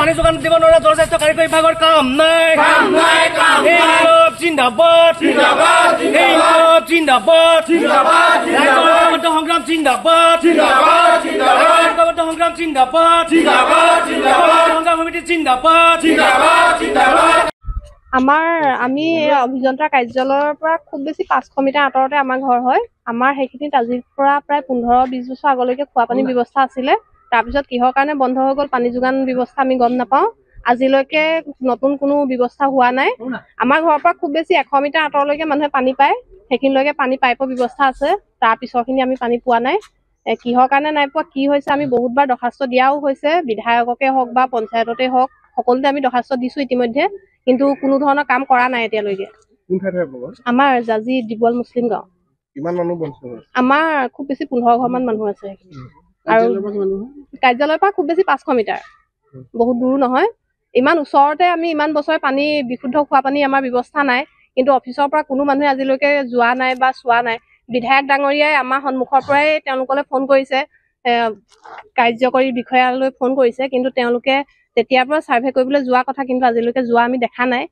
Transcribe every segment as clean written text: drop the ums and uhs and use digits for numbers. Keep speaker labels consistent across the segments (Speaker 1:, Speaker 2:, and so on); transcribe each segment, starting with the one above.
Speaker 1: পানী যোগান দিব নোৱাৰা জনস্বাস্থ্য কাৰিকৰী বিভাগৰ কাম নাই জিন্দাবাদ জিন্দাবাদ সংগ্ৰাম জিন্দাবাদ সংগ্ৰাম জিন্দাবাদ সংগ্ৰাম সমিতি জিন্দাবাদ
Speaker 2: আমি অভিযন্তা কাৰ্যালয়ৰ পৰা খুব বেছি 500 মিটাৰ আঁতৰতে আমাৰ ঘৰ হয়। আমাৰ সেইখিনিত আজিৰ পৰা প্ৰায় 15-20 বছৰ আগলৈকে খোৱা পানীৰ ব্যৱস্থা আছিলে। তাৰপিছত কিহৰ কাৰণে বন্ধ হৈ গ'ল পানী যোগান ব্যৱস্থা আমি গম নাপাওঁ। আজিলৈকে নতুন কোনো ব্যৱস্থা হোৱা নাই। আমাৰ ঘৰৰ পৰা খুব বেছি 100 মিটাৰ আঁতৰলৈকে মানুহে পানী পায়। সেইখিনিলৈকে পানী পাইপৰ ব্যৱস্থা আছে। তাৰ পিছৰখিনি আমি পানী পোৱা নাই। কিহৰ কাৰণে নাই পোৱা কি হৈছে আমি বহুতবাৰ দৰখাস্ত দিয়াও হৈছে, বিধায়ককে হওক বা পঞ্চায়ততে হওক সকলোতে আমি দৰখাস্ত দিছো ইতিমধ্যে, কিন্তু কোনো ধৰণৰ কাম কৰা নাই এতিয়ালৈকে। আমাৰ জাজি দিবল মুছলিম গাঁও। আমাৰ খুব বেছি 15 ঘৰমান মানুহ আছে। আৰু কাৰ্যালয়ৰ পৰা খুব বেছি 500 মিটাৰ, বহুত দূৰ নহয়। ইমান ওচৰতে আমি ইমান বছৰে পানী বিশুদ্ধ খোৱা পানী আমাৰ ব্যৱস্থা নাই, কিন্তু অফিচৰ পৰা কোনো মানুহে আজিলৈকে যোৱা নাই বা চোৱা নাই। বিধায়ক ডাঙৰীয়াই আমাৰ সন্মুখৰ পৰাই তেওঁলোকলৈ ফোন কৰিছে, কাৰ্যকৰী বিষয়ালৈ ফোন কৰিছে, কিন্তু তেওঁলোকে তেতিয়াৰ পৰা ছাৰ্ভে কৰিবলৈ যোৱা কথা, কিন্তু আজিলৈকে যোৱা আমি দেখা নাই।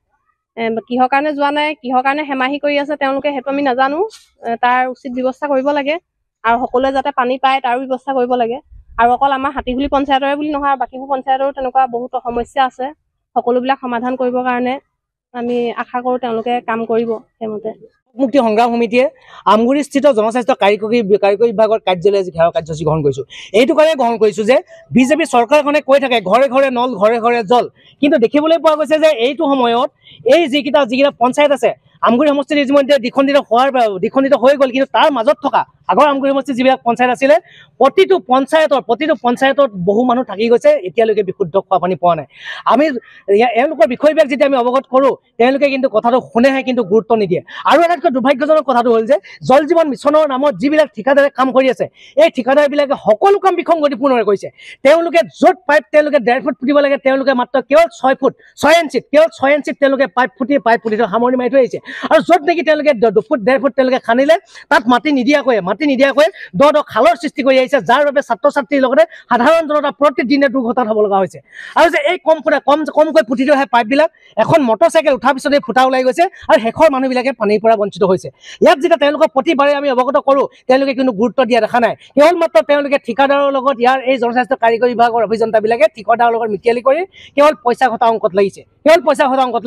Speaker 2: কিহৰ কাৰণে যোৱা নাই, কিহৰ কাৰণে হেমাহি কৰি আছে তেওঁলোকে সেইটো আমি নাজানো। তাৰ উচিত ব্যৱস্থা কৰিব লাগে আৰু সকলোৱে যাতে পানী পায় তাৰো ব্যৱস্থা কৰিব লাগে। আৰু অকল আমাৰ হাতীগুলি পঞ্চায়তৰে বুলি নহয়, বাকীবোৰ পঞ্চায়তৰো তেনেকুৱা বহুত সমস্যা আছে। সকলোবিলাক সমাধান কৰিবৰ কাৰণে আমি আশা কৰোঁ তেওঁলোকে কাম কৰিব সেইমতে।
Speaker 1: মুক্তি সংগ্ৰাম সমিতিয়ে আমগুৰিস্থিত জনস্বাস্থ্য কাৰিকৰী বিভাগৰ কাৰ্যালয়ে যি ঘেৰাও কাৰ্যসূচী গ্ৰহণ কৰিছোঁ। এইটো কাৰণে গ্ৰহণ কৰিছোঁ যে বিজেপি চৰকাৰখনে কৈ থাকে ঘৰে ঘৰে নল, ঘৰে ঘৰে জল, কিন্তু দেখিবলৈ পোৱা গৈছে যে এইটো সময়ত এই যিকেইটা পঞ্চায়ত আছে আমগুৰি সমষ্টিত ইতিমধ্যে দ্বিখণ্ডিত হৈ গ'ল, কিন্তু তাৰ মাজত থকা আগৰ আমগুৰি সমষ্টিত যিবিলাক পঞ্চায়ত আছিলে প্ৰতিটো পঞ্চায়তত বহু মানুহ থাকি গৈছে, এতিয়ালৈকে বিশুদ্ধ খোৱা পানী পোৱা নাই। আমি এওঁলোকৰ বিষয়বিলাক যেতিয়া আমি অৱগত কৰোঁ তেওঁলোকে কিন্তু কথাটো শুনেহে, কিন্তু গুৰুত্ব নিদিয়ে। আৰু আটাইতকৈ দুৰ্ভাগ্যজনক কথাটো হ'ল যে জল জীৱন মিছনৰ নামত যিবিলাক ঠিকাদাৰে কাম কৰি আছে, এই ঠিকাদাৰবিলাকে সকলো কাম বিসংগতিপূৰ্ণৰে কৰিছে। তেওঁলোকে য'ত পাইপ তেওঁলোকে 1.5 ফুট পুতিব লাগে তেওঁলোকে মাত্ৰ কেৱল 6 ইঞ্চিত তেওঁলোকে পাইপ পুতি সামৰণি মাৰি থৈ আহিছে। আৰু য'ত নেকি তেওঁলোকে 2 ফুট 1.5 ফুট তেওঁলোকে খান্দিলে তাত মাটি নিদিয়াকৈ দ খালৰ সৃষ্টি কৰি আহিছে, যাৰ বাবে ছাত্ৰ ছাত্ৰীৰ লগতে সাধাৰণ জনতা প্ৰতিদিনে দুৰ্ঘটনাত হ'ব লগা হৈছে। আৰু যে এই কমকৈ পুতি থোৱা পাইপবিলাক এখন মটৰচাইকেল উঠাৰ পিছতে ফুটা ওলাই গৈছে আৰু শেষৰ মানুহবিলাকে পানীৰ পৰা বঞ্চিত হৈছে। ইয়াত যেতিয়া তেওঁলোকক প্ৰতিবাৰে আমি অৱগত কৰোঁ তেওঁলোকে কিন্তু গুৰুত্ব দিয়া দেখা নাই। কেৱল মাত্ৰ তেওঁলোকে ঠিকাদাৰৰ লগত ইয়াৰ এই জনস্বাস্থ্য কাৰিকৰী বিভাগৰ অভিযন্তাবিলাকে ঠিকাদাৰৰ লগত মিতিয়ালি কৰি কেৱল পইচা ঘটা অংকত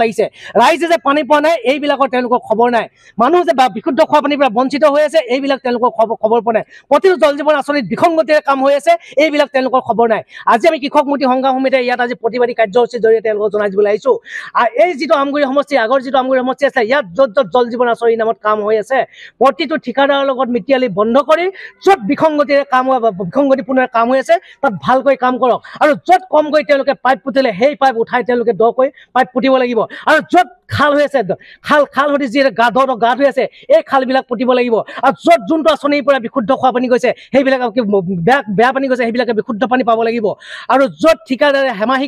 Speaker 1: লাগিছে। ৰাইজে যে পানী পোৱা নাই এইবিলাকৰ তেওঁলোকৰ খবৰ নাই। মানুহ যে বিশুদ্ধ খোৱা পানীৰ পৰা বঞ্চিত হৈ আছে এইবিলাক তেওঁলোকৰ খবৰ পোৱা নাই। প্ৰতিটো জল জীৱন আঁচনিত বিসংগতিৰে কাম হৈ আছে, এইবিলাক তেওঁলোকৰ খবৰ নাই। আজি আমি কৃষক মুক্তি সংগ্ৰাম সমিতিয়ে ইয়াত আজি প্ৰতিবাদী কাৰ্যসূচীৰ জৰিয়তে তেওঁলোকক জনাই দিবলৈ আহিছোঁ। আৰু এই যিটো আমগুৰি সমষ্টি আগৰ যিটো আমগুৰি সমষ্টি আছে ইয়াত য'ত জল জীৱন আঁচনিৰ নামত কাম হৈ আছে প্ৰতিটো ঠিকাদাৰৰ লগত মিতিয়ালি বন্ধ কৰি য'ত বিসংগতিপূৰ্ণ কাম হৈ আছে তাত ভালকৈ কাম কৰক। আৰু য'ত কমকৈ তেওঁলোকে পাইপ পুতিলে সেই পাইপ উঠাই তেওঁলোকে দকৈ পাইপ পুতিব লাগিব। আৰু য'ত খাল হৈ আছে খাল সদি যি গাঁত হৈ আছে এই খালবিলাক পুতিব লাগিব। আৰু য'ত যোনটো আঁচনিৰ পৰা বিশুদ্ধ খোৱা পানী গৈছে সেইবিলাক বেয়া পানী গৈছে সেইবিলাকে বিশুদ্ধ পানী পাব লাগিব। আৰু য'ত ঠিকাদাৰে হেমাহি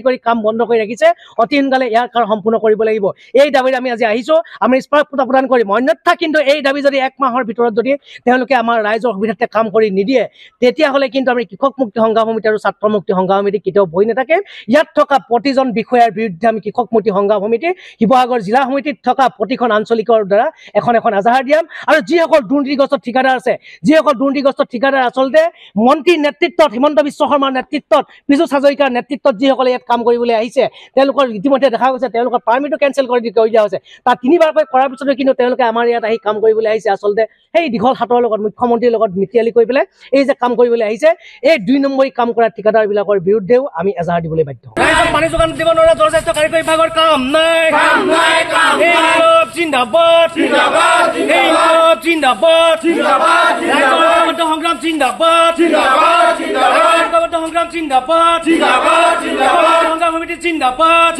Speaker 1: কৰি কাম বন্ধ কৰি ৰাখিছে অতি সোনকালে ইয়াৰ কাম সম্পূৰ্ণ কৰিব লাগিব। এই দাবীৰে আমি আজি আহিছোঁ, আমি স্পষ্টতা প্ৰদান কৰিম। অন্যথা কিন্তু এই দাবী যদি 1 মাহৰ ভিতৰত যদি তেওঁলোকে আমাৰ ৰাইজৰ সুবিধাৰ্থে কাম কৰি নিদিয়ে তেতিয়াহ'লে কিন্তু আমি কৃষক মুক্তি সংগ্ৰাম সমিতি আৰু ছাত্ৰ মুক্তি সংগ্ৰাম সমিতি কেতিয়াও বহি নাথাকে। ইয়াত থকা প্ৰতিজন বিষয়াৰ বিৰুদ্ধে আমি কৃষক মুক্তি সংগ্ৰাম সমিতি শিৱসাগৰ জিলা সমিতিত থকা প্ৰতিখন আঞ্চলিকৰ দ্বাৰা এখন এজাহাৰ দিয়াম। আৰু যিসকল দুৰ্নীতিগ্ৰস্ত ঠিকাদাৰ আচলতে মন্ত্ৰীৰ নেতৃত্বত হিমন্ত বিশ্ব শৰ্মাৰ নেতৃত্বত পীযুষ হাজৰিকাৰ নেতৃত্বত যিসকলে ইয়াত কাম কৰিবলৈ আহিছে তেওঁলোকৰ ইতিমধ্যে দেখা গৈছে তেওঁলোকৰ পাৰ্মিটো কেঞ্চেল কৰি দিয়া হৈছে। তাত 3বাৰকৈ কৰাৰ পিছতো কিন্তু তেওঁলোকে আমাৰ ইয়াত আহি কাম কৰিবলৈ আহিছে। আচলতে সেই দীঘল হাতৰ লগত মুখ্যমন্ত্ৰীৰ লগত মিতিয়ালি কৰি পেলাই এই যে কাম কৰিবলৈ আহিছে এই 2 নম্বৰী কাম কৰা ঠিকাদাৰবিলাকৰ বিৰুদ্ধেও আমি এজাহাৰ দিবলৈ বাধ্য। পানী যোগান দিব নোৱাৰা জনস্বাস্থ্য কাৰিকৰী বিভাগৰ কাম নাই জিন্দাবাদ সংগ্ৰাম জিন্দাবাদ সংগ্ৰাম সমিতি জিন্দাবাদ।